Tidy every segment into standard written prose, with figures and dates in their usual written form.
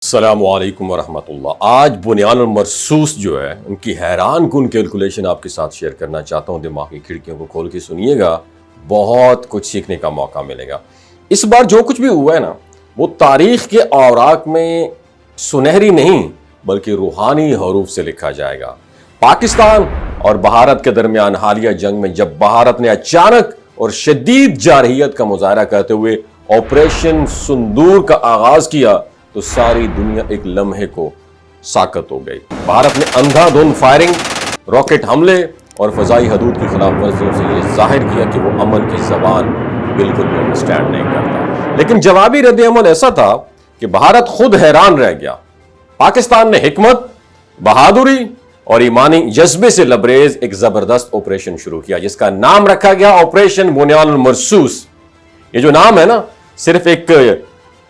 السلام علیکم ورحمۃ اللہ۔ آج بنیان المرصوص جو ہے ان کی حیران کن کیلکولیشن آپ کے ساتھ شیئر کرنا چاہتا ہوں۔ دماغ کی کھڑکیوں کو کھول کے سنیے گا، بہت کچھ سیکھنے کا موقع ملے گا۔ اس بار جو کچھ بھی ہوا ہے نا، وہ تاریخ کے اوراق میں سنہری نہیں بلکہ روحانی حروف سے لکھا جائے گا۔ پاکستان اور بھارت کے درمیان حالیہ جنگ میں جب بھارت نے اچانک اور شدید جارحیت کا مظاہرہ کرتے ہوئے آپریشن سندور کا آغاز کیا تو ساری دنیا ایک لمحے کو ساکت ہو گئی۔ بھارت نے اندھا دھند فائرنگ، راکٹ حملے اور فضائی حدود کی خلاف ورزیوں سے یہ ظاہر کیا کہ وہ امن کی زبان بالکل بھی انڈرسٹینڈ نہیں کرتا۔ لیکن جوابی رد عمل ایسا تھا کہ بھارت خود حیران رہ گیا۔ پاکستان نے حکمت، بہادری اور ایمانی جذبے سے لبریز ایک زبردست آپریشن شروع کیا جس کا نام رکھا گیا آپریشن بنیان المرصوص۔ یہ جو نام ہے نا، صرف ایک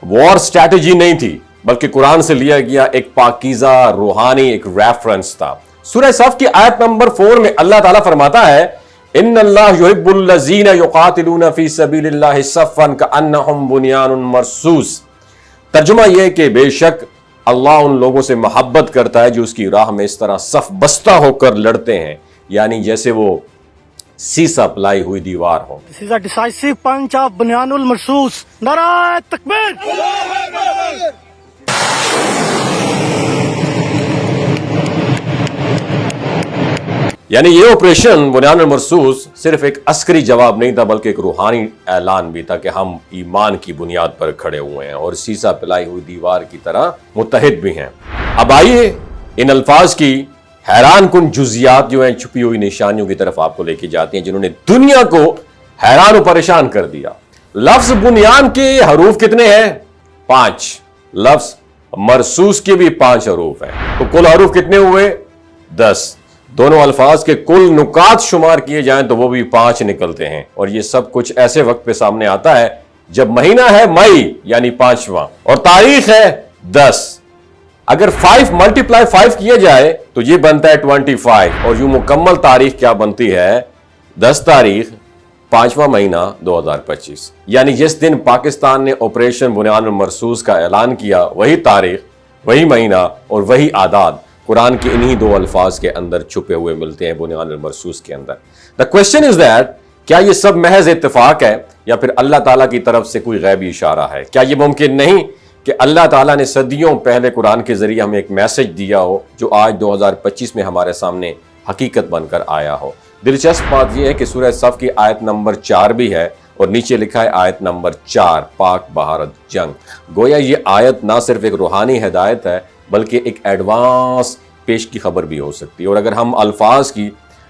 وار اسٹریٹجی نہیں تھی بلکہ قرآن سے لیا گیا ایک پاکیزہ روحانی ایک ریفرنس تھا۔ سورہ صف کی آیت نمبر 4 میں اللہ تعالیٰ فرماتا ہے ان اللہ یحب الذین یقاتلون فی سبیل اللہ صفا کأنہم بنیان مرصوص۔ ترجمہ یہ کہ بے شک اللہ ان لوگوں سے محبت کرتا ہے جو اس کی راہ میں اس طرح صف بستہ ہو کر لڑتے ہیں، یعنی جیسے وہ سیسا پلائی ہوئی دیوار ہو۔ This is a decisive punch of Bunyan al-Marsus. Nara Takbir! یعنی یہ آپریشن بنیان المرصوص صرف ایک عسکری جواب نہیں تھا بلکہ ایک روحانی اعلان بھی تھا کہ ہم ایمان کی بنیاد پر کھڑے ہوئے ہیں اور سیسا پلائی ہوئی دیوار کی طرح متحد بھی ہیں۔ اب آئیے ان الفاظ کی حیران کن جزیات جو ہیں چھپی ہوئی نشانیوں کی طرف آپ کو لے کے جاتی ہیں جنہوں نے دنیا کو حیران و پریشان کر دیا۔ لفظ بنیان کے حروف کتنے ہیں؟ 5۔ لفظ مرصوص کے بھی 5 حروف ہیں، تو کل حروف کتنے ہوئے؟ 10۔ دونوں الفاظ کے کل نکات شمار کیے جائیں تو وہ بھی 5 نکلتے ہیں، اور یہ سب کچھ ایسے وقت پہ سامنے آتا ہے جب مہینہ ہے مئی یعنی 5واں اور تاریخ ہے 10۔ اگر 5 ملٹیپلائی 5 کیا جائے تو یہ بنتا ہے 25، اور یوں مکمل تاریخ کیا بنتی ہے؟ 10 تاریخ 5واں مہینہ 2025، یعنی جس دن پاکستان نے آپریشن بنیان المرصوص کا اعلان کیا وہی تاریخ، وہی مہینہ اور وہی اعداد قرآن کے انہی 2 الفاظ کے اندر چھپے ہوئے ملتے ہیں بنیان المرصوص کے اندر۔ The question is that کیا یہ سب محض اتفاق ہے یا پھر اللہ تعالیٰ کی طرف سے کوئی غیبی اشارہ ہے؟ کیا یہ ممکن نہیں کہ اللہ تعالیٰ نے صدیوں پہلے قرآن کے ذریعے ہمیں ایک میسج دیا ہو جو آج 2025 میں ہمارے سامنے حقیقت بن کر آیا ہو؟ دلچسپ بات یہ ہے کہ سورہ صف کی آیت نمبر 4 بھی ہے اور نیچے لکھا ہے آیت نمبر 4 پاک بھارت جنگ۔ گویا یہ آیت نہ صرف ایک روحانی ہدایت ہے بلکہ ایک ایڈوانس پیش کی خبر بھی ہو سکتی ہے، اور اگر ہم الفاظ کی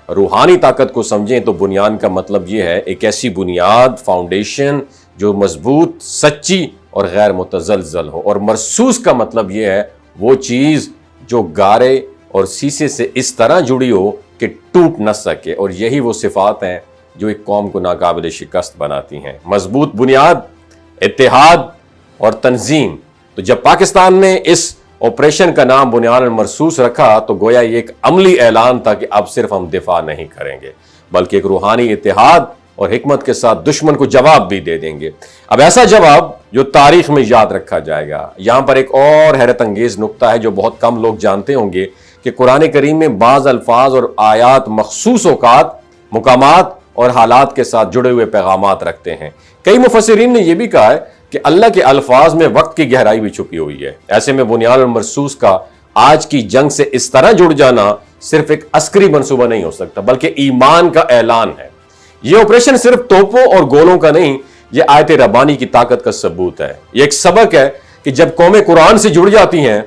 روحانی طاقت کو سمجھیں تو بنیان کا مطلب یہ ہے ایک ایسی بنیاد، فاؤنڈیشن جو مضبوط، سچی اور غیر متزلزل ہو، اور مرصوص کا مطلب یہ ہے وہ چیز جو گارے اور سیسے سے اس طرح جڑی ہو کہ ٹوٹ نہ سکے، اور یہی وہ صفات ہیں جو ایک قوم کو ناقابل شکست بناتی ہیں۔ مضبوط بنیاد، اتحاد اور تنظیم۔ تو جب پاکستان نے اس آپریشن کا نام بنیان المرصوص رکھا تو گویا یہ ایک عملی اعلان تھا کہ اب صرف ہم دفاع نہیں کریں گے بلکہ ایک روحانی اتحاد اور حکمت کے ساتھ دشمن کو جواب بھی دے دیں گے۔ اب ایسا جواب جو تاریخ میں یاد رکھا جائے گا۔ یہاں پر ایک اور حیرت انگیز نکتہ ہے جو بہت کم لوگ جانتے ہوں گے کہ قرآن کریم میں بعض الفاظ اور آیات مخصوص اوقات، مقامات اور حالات کے ساتھ جڑے ہوئے پیغامات رکھتے ہیں۔ کئی مفسرین نے یہ بھی کہا ہے کہ اللہ کے الفاظ میں وقت کی گہرائی بھی چھپی ہوئی ہے۔ ایسے میں بنیان المرصوص کا آج کی جنگ سے اس طرح جڑ جانا صرف ایک عسکری منصوبہ نہیں ہو سکتا بلکہ ایمان کا اعلان ہے۔ یہ آپریشن صرف توپوں اور گولوں کا نہیں، یہ آیت ربانی کی طاقت کا ثبوت ہے۔ یہ ایک سبق ہے کہ جب قومیں قرآن سے جڑ جاتی ہیں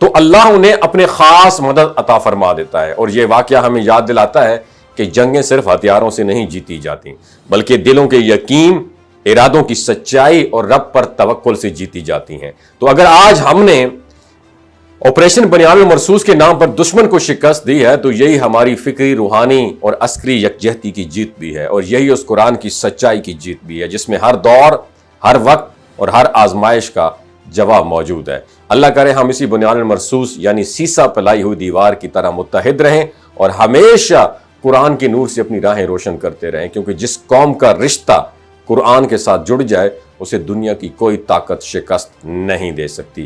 تو اللہ انہیں اپنے خاص مدد عطا فرما دیتا ہے، اور یہ واقعہ ہمیں یاد دلاتا ہے کہ جنگیں صرف ہتھیاروں سے نہیں جیتی جاتی بلکہ دلوں کے یقین، ارادوں کی سچائی اور رب پر توکل سے جیتی جاتی ہیں۔ تو اگر آج ہم نے آپریشن بنیان المرصوص کے نام پر دشمن کو شکست دی ہے تو یہی ہماری فکری، روحانی اور عسکری یکجہتی کی جیت بھی ہے، اور یہی اس قرآن کی سچائی کی جیت بھی ہے جس میں ہر دور، ہر وقت اور ہر آزمائش کا جواب موجود ہے۔ اللہ کرے ہم اسی بنیان المرصوص یعنی سیسا پلائی ہوئی دیوار کی طرح متحد رہیں اور ہمیشہ قرآن کے نور سے اپنی راہیں روشن کرتے رہیں، کیونکہ جس قوم کا رشتہ قرآن کے ساتھ جڑ جائے اسے دنیا کی کوئی طاقت شکست نہیں دے سکتی۔